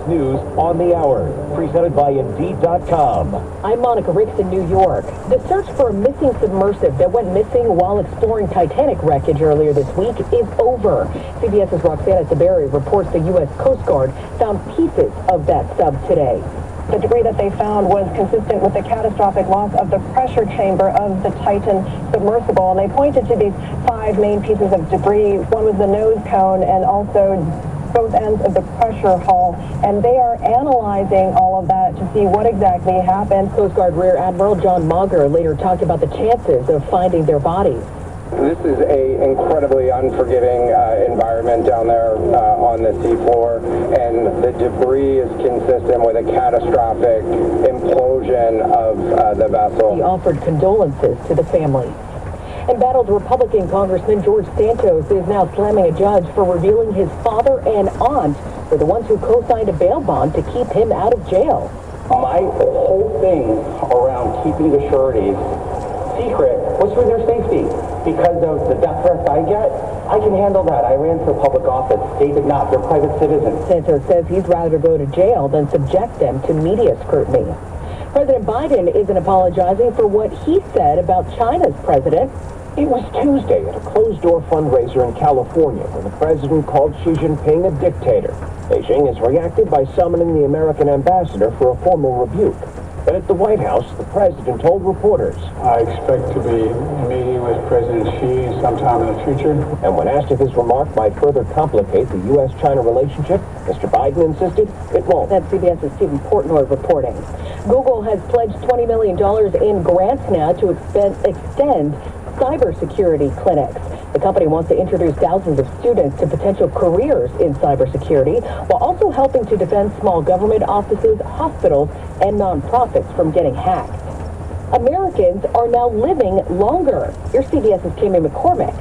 News on the Hour, presented by Indeed.com. I'm Monica Ricks in New York. The search for a missing submersive that went missing while exploring Titanic wreckage earlier this week is over. CBS's Roxana Saberi reports the U.S. Coast Guard found pieces of that sub today. The debris that they found was consistent with the catastrophic loss of the pressure chamber of the Titan submersible, and they pointed to these 5 main pieces of debris. One was the nose cone and also both ends of the pressure hull, and they are analyzing all of that to see what exactly happened. Coast Guard Rear Admiral John Mauger later talked about the chances of finding their bodies. This is a incredibly unforgiving environment down there on the seafloor, and the debris is consistent with a catastrophic implosion of the vessel. He offered condolences to the family. Embattled Republican Congressman George Santos is now slamming a judge for revealing his father and aunt were the ones who co-signed a bail bond to keep him out of jail. My whole thing around keeping the sureties secret was for their safety. Because of the death threats I get, I can handle that. I ran for public office. They did not. They're private citizens. Santos says he'd rather go to jail than subject them to media scrutiny. President Biden isn't apologizing for what he said about China's president. It was Tuesday at a closed-door fundraiser in California when the president called Xi Jinping a dictator. Beijing has reacted by summoning the American ambassador for a formal rebuke. But at the White House, the president told reporters, I expect to be meeting with President Xi sometime in the future. And when asked if his remark might further complicate the U.S.-China relationship, Mr. Biden insisted it won't. That's CBS's Stephen Portnoy reporting. Google has pledged $20 million in grants now to extend cybersecurity clinics. The company wants to introduce thousands of students to potential careers in cybersecurity, while also helping to defend small government offices, hospitals, and nonprofits from getting hacked. Americans are now living longer. Here's CBS's Kimmy McCormick.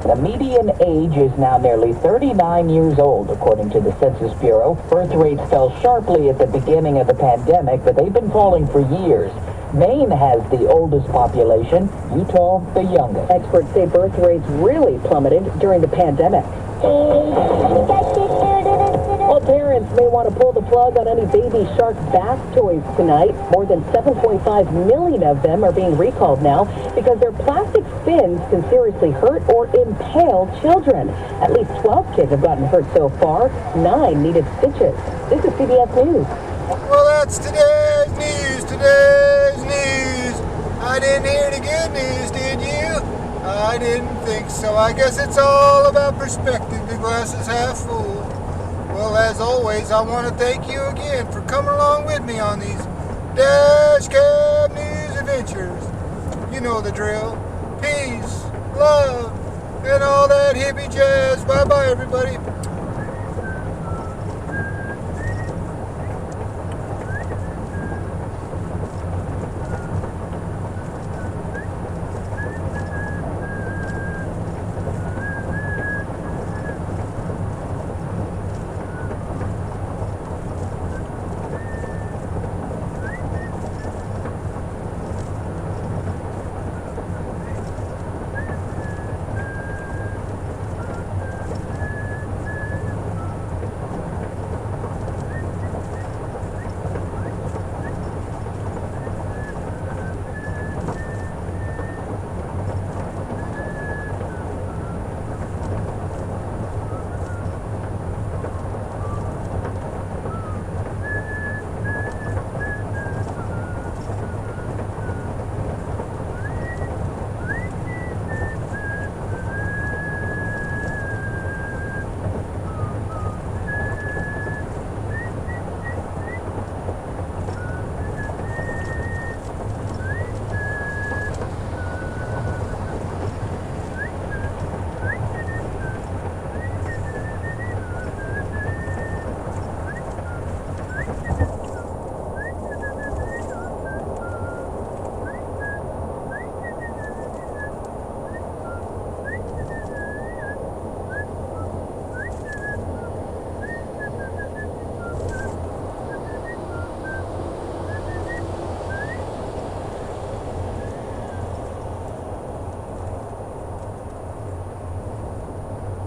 The median age is now nearly 39 years old, according to the Census Bureau. Birth rates fell sharply at the beginning of the pandemic, but they've been falling for years. Maine has the oldest population, Utah the youngest. Experts say birth rates really plummeted during the pandemic. Well, parents may want to pull the plug on any baby shark bath toys tonight. More than 7.5 million of them are being recalled now because their plastic fins can seriously hurt or impale children. At least 12 kids have gotten hurt so far. 9 needed stitches. This is CBS News. Well, that's today's news. I didn't hear the good news, did you? I didn't think so. I guess it's all about perspective. The glass is half full. Well, as always, I want to thank you again for coming along with me on these Dash Cab News adventures. You know the drill. Peace, love, and all that hippie jazz. Bye-bye, everybody.